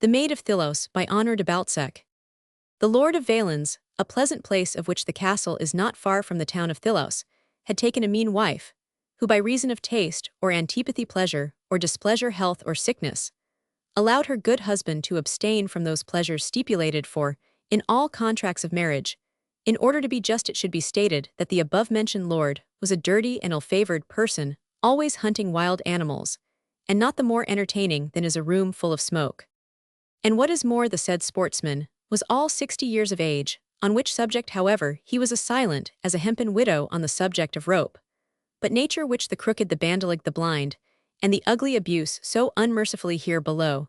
The Maid of Thilous by Honoré de Balzac. The Lord of Valens, a pleasant place of which the castle is not far from the town of Thilous, had taken a mean wife, who by reason of taste, or antipathy pleasure, or displeasure health or sickness, allowed her good husband to abstain from those pleasures stipulated for, in all contracts of marriage. In order to be just, it should be stated that the above-mentioned lord was a dirty and ill-favored person, always hunting wild animals, and not the more entertaining than is a room full of smoke. And what is more, the said sportsman was all 60 years of age, on which subject, however, he was as silent as a hempen widow on the subject of rope. But nature, which the crooked, the bandalig, the blind, and the ugly abuse so unmercifully here below,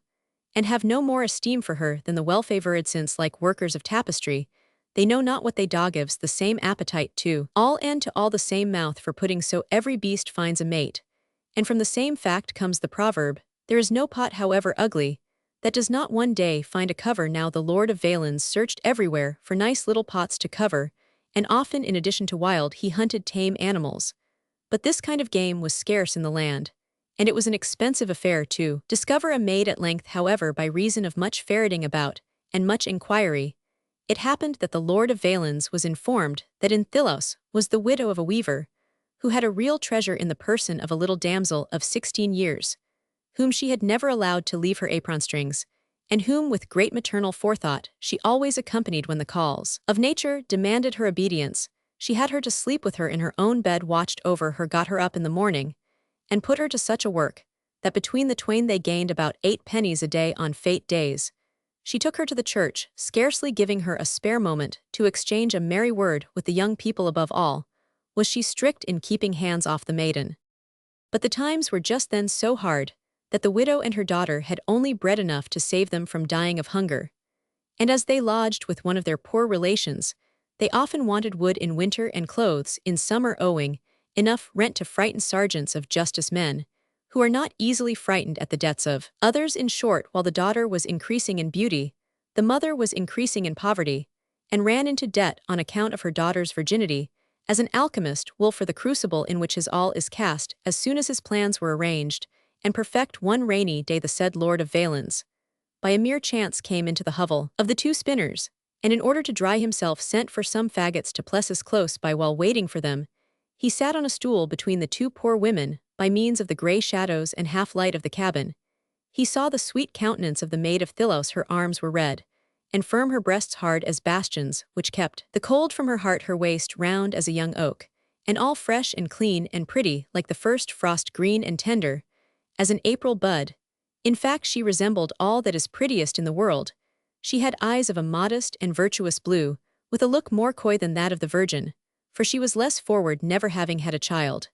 and have no more esteem for her than the well-favored, since, like workers of tapestry, they know not what they do, gives the same appetite to all, and to all the same mouth for pudding, so every beast finds a mate. And from the same fact comes the proverb, there is no pot, however ugly, that does not one day find a cover. Now the Lord of Valens searched everywhere for nice little pots to cover, and often, in addition to wild, he hunted tame animals. But this kind of game was scarce in the land, and it was an expensive affair to discover a maid. At length, however, by reason of much ferreting about, and much inquiry, it happened that the Lord of Valens was informed that in Thilous was the widow of a weaver, who had a real treasure in the person of a little damsel of 16 years, whom she had never allowed to leave her apron strings, and whom with great maternal forethought she always accompanied when the calls of nature demanded her obedience. She had her to sleep with her in her own bed, watched over her, got her up in the morning, and put her to such a work, that between the twain they gained about 8 pennies a day on fete days. She took her to the church, scarcely giving her a spare moment to exchange a merry word with the young people. Above all, was she strict in keeping hands off the maiden. But the times were just then so hard that the widow and her daughter had only bread enough to save them from dying of hunger. And as they lodged with one of their poor relations, they often wanted wood in winter and clothes in summer, owing enough rent to frighten sergeants of justice, men who are not easily frightened at the debts of others. In short, while the daughter was increasing in beauty, the mother was increasing in poverty, and ran into debt on account of her daughter's virginity, as an alchemist will for the crucible in which his all is cast. As soon as his plans were arranged, and perfect, one rainy day the said Lord of Valens, by a mere chance, came into the hovel of the 2 spinners, and in order to dry himself sent for some faggots to places close by. While waiting for them, he sat on a stool between the 2 poor women. By means of the grey shadows and half-light of the cabin, he saw the sweet countenance of the Maid of Thilous. Her arms were red and firm, her breasts hard as bastions, which kept the cold from her heart, her waist round as a young oak, and all fresh and clean and pretty, like the first frost, green and tender as an April bud. In fact, she resembled all that is prettiest in the world. She had eyes of a modest and virtuous blue, with a look more coy than that of the Virgin, for she was less forward, never having had a child.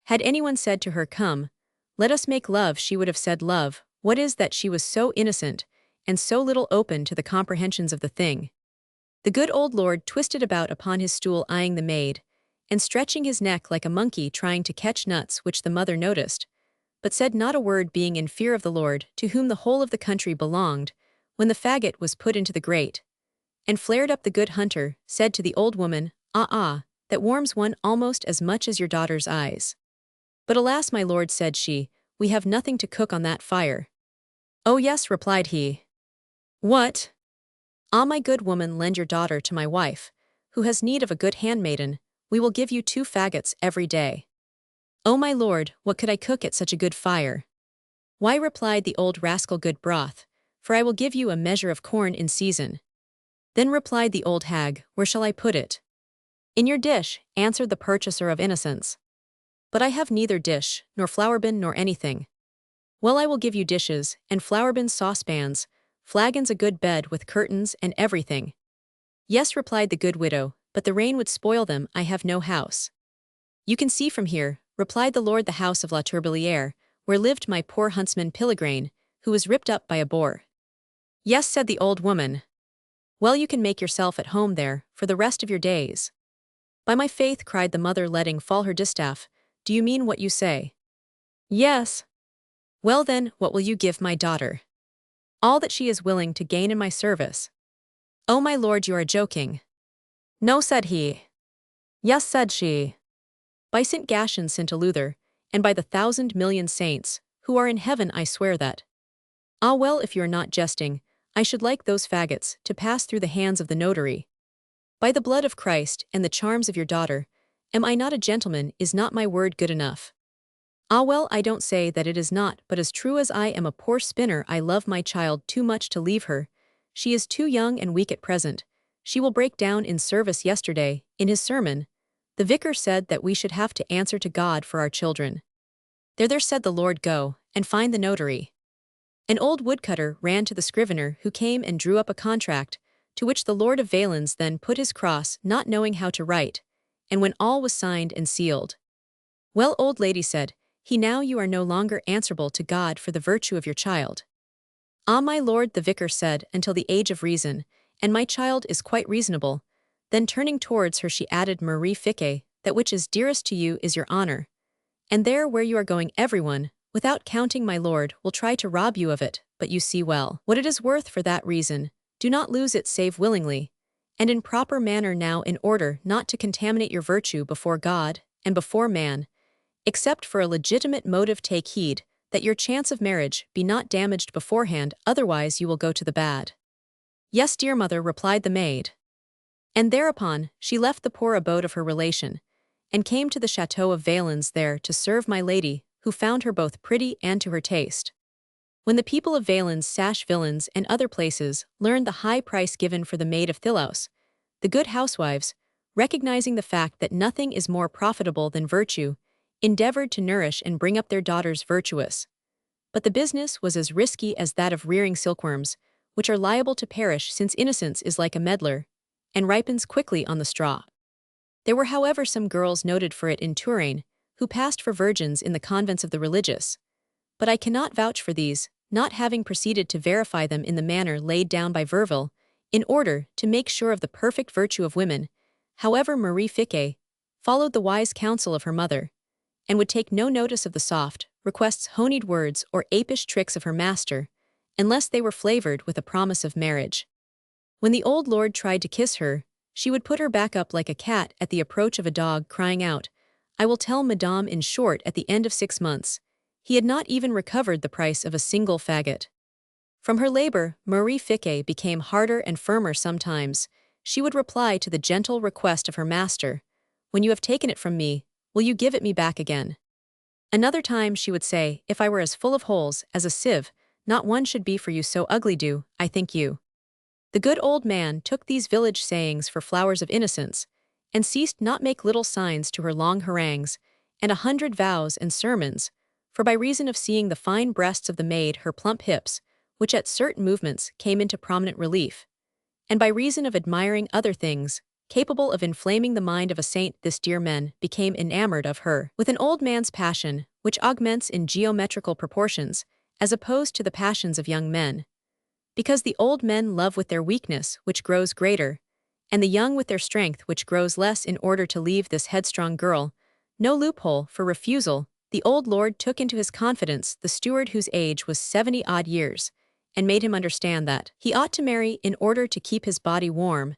Had anyone said to her, "Come, let us make love," she would have said, "Love, what is that?" She was so innocent, and so little open to the comprehensions of the thing. The good old lord twisted about upon his stool, eyeing the maid, and stretching his neck like a monkey trying to catch nuts, which the mother noticed, but said not a word, being in fear of the lord, to whom the whole of the country belonged. When the faggot was put into the grate, and flared up, the good hunter said to the old woman, "Ah, that warms one almost as much as your daughter's eyes." "But alas, my lord," said she, "we have nothing to cook on that fire." "Oh yes," replied he. "What? Ah, my good woman, lend your daughter to my wife, who has need of a good handmaiden. We will give you 2 faggots every day." "Oh my lord, what could I cook at such a good fire?" "Why," replied the old rascal, "good broth, for I will give you a measure of corn in season." Then replied the old hag, "Where shall I put it?" "In your dish," answered the purchaser of innocence. "But I have neither dish, nor flour bin, nor anything." "Well, I will give you dishes, and flour bins, saucepans, flagons, a good bed with curtains, and everything." "Yes," replied the good widow, "but the rain would spoil them. I have no house." "You can see from here," replied the lord, "the house of La Tourbilière, where lived my poor huntsman Piligrain, who was ripped up by a boar." "Yes," said the old woman. "Well, you can make yourself at home there for the rest of your days." "By my faith," cried the mother, letting fall her distaff, "do you mean what you say?" "Yes." "Well then, what will you give my daughter?" "All that she is willing to gain in my service." "Oh my lord, you are joking." "No," said he. "Yes," said she. "By St. Gatian, St. Eleuther, and by the 1,000,000,000 saints, who are in heaven, I swear that." Ah well, if you are not jesting, I should like those faggots to pass through the hands of the notary. By the blood of Christ and the charms of your daughter, am I not a gentleman, is not my word good enough? Ah well, I don't say that it is not, but as true as I am a poor spinner, I love my child too much to leave her. She is too young and weak at present. She will break down in service. Yesterday, in his sermon, the vicar said that we should have to answer to God for our children. There said the Lord, go and find the notary. An old woodcutter ran to the scrivener, who came and drew up a contract, to which the Lord of Valens then put his cross, not knowing how to write, and when all was signed and sealed. Well, old lady, said he, now you are no longer answerable to God for the virtue of your child. Ah, my lord, the vicar said, until the age of reason, and my child is quite reasonable. Then turning towards her she added, Marie Fique, that which is dearest to you is your honor. And there where you are going everyone, without counting my lord, will try to rob you of it, but you see well what it is worth. For that reason, do not lose it save willingly, and in proper manner, now in order not to contaminate your virtue before God and before man, except for a legitimate motive. Take heed that your chance of marriage be not damaged beforehand, otherwise you will go to the bad. Yes, dear mother, replied the maid. And thereupon she left the poor abode of her relation, and came to the chateau of Valens there to serve my lady, who found her both pretty and to her taste. When the people of Valens, Villains, and other places learned the high price given for the maid of THILOUSE, the good housewives, recognizing the fact that nothing is more profitable than virtue, endeavored to nourish and bring up their daughters virtuous. But the business was as risky as that of rearing silkworms, which are liable to perish, since innocence is like a medlar, and ripens quickly on the straw. There were, however, some girls noted for it in Touraine, who passed for virgins in the convents of the religious. But I cannot vouch for these, not having proceeded to verify them in the manner laid down by Verville, in order to make sure of the perfect virtue of women. However, Marie Fique followed the wise counsel of her mother, and would take no notice of the soft requests, honeyed words, or apish tricks of her master, unless they were flavored with a promise of marriage. When the old lord tried to kiss her, she would put her back up like a cat at the approach of a dog, crying out, I will tell madame. In short, at the end of 6 months, he had not even recovered the price of a single faggot. From her labor, Marie Fique became harder and firmer. Sometimes she would reply to the gentle request of her master, when you have taken it from me, will you give it me back again? Another time she would say, if I were as full of holes as a sieve, not one should be for you. So ugly do I think you. The good old man took these village sayings for flowers of innocence, and ceased not make little signs to her long harangues, and 100 vows and sermons, for by reason of seeing the fine breasts of the maid, her plump hips, which at certain movements came into prominent relief, and by reason of admiring other things, capable of inflaming the mind of a saint, this dear man became enamored of her, with an old man's passion, which augments in geometrical proportions, as opposed to the passions of young men. Because the old men love with their weakness, which grows greater, and the young with their strength, which grows less. In order to leave this headstrong girl no loophole for refusal, the old lord took into his confidence the steward, whose age was 70-odd years, and made him understand that he ought to marry in order to keep his body warm,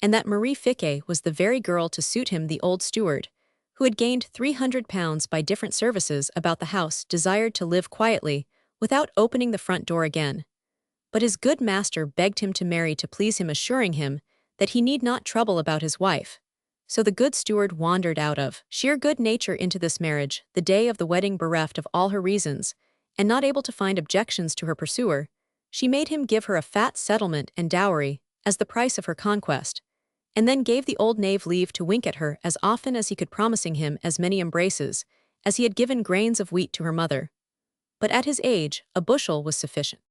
and that Marie Fique was the very girl to suit him. The old steward, who had gained £300 by different services about the house, desired to live quietly, without opening the front door again. But his good master begged him to marry to please him, assuring him that he need not trouble about his wife. So the good steward wandered out of sheer good nature into this marriage, the day of the wedding, bereft of all her reasons, and not able to find objections to her pursuer. She made him give her a fat settlement and dowry as the price of her conquest, and then gave the old knave leave to wink at her as often as he could, promising him as many embraces as he had given grains of wheat to her mother. But at his age, a bushel was sufficient.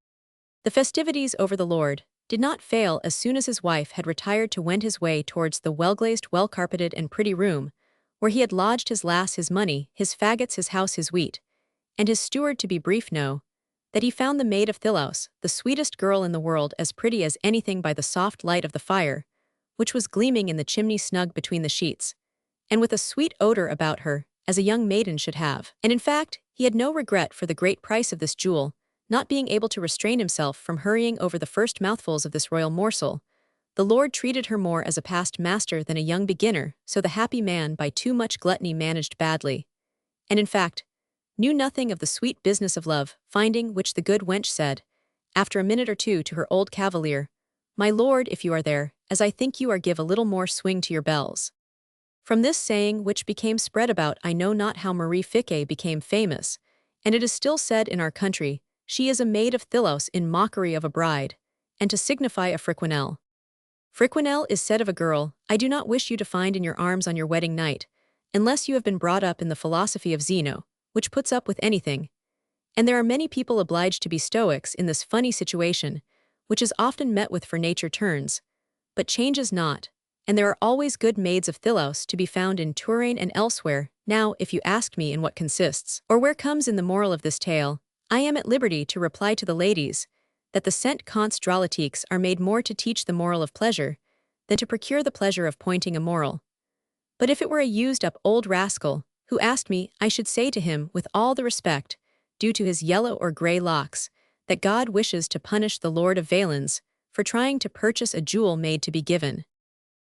The festivities over the lord did not fail as soon as his wife had retired to wend his way towards the well-glazed, well-carpeted, and pretty room, where he had lodged his lass, his money, his faggots, his house, his wheat, and his steward. To be brief, know that he found the maid of THILOUSE, the sweetest girl in the world, as pretty as anything, by the soft light of the fire, which was gleaming in the chimney snug between the sheets, and with a sweet odor about her, as a young maiden should have. And in fact, he had no regret for the great price of this jewel, not being able to restrain himself from hurrying over the first mouthfuls of this royal morsel. The lord treated her more as a past master than a young beginner, so the happy man by too much gluttony managed badly, and in fact, knew nothing of the sweet business of love, finding which the good wench said, after a minute or two to her old cavalier, "My lord, if you are there, as I think you are, give a little more swing to your bells." From this saying, which became spread about I know not how, Marie Ficquet became famous, and it is still said in our country, "She is a maid of Thilous," in mockery of a bride, and to signify a friquenelle. Friquenelle is said of a girl, "I do not wish you to find in your arms on your wedding night, unless you have been brought up in the philosophy of Zeno, which puts up with anything." And there are many people obliged to be stoics in this funny situation, which is often met with, for nature turns, but changes not, and there are always good maids of Thilous to be found in Touraine and elsewhere. Now, if you ask me in what consists, or where comes in the moral of this tale, I am at liberty to reply to the ladies, that the cent cants drolatiques are made more to teach the moral of pleasure, than to procure the pleasure of pointing a moral. But if it were a used-up old rascal, who asked me, I should say to him, with all the respect due to his yellow or grey locks, that God wishes to punish the Lord of Valens for trying to purchase a jewel made to be given.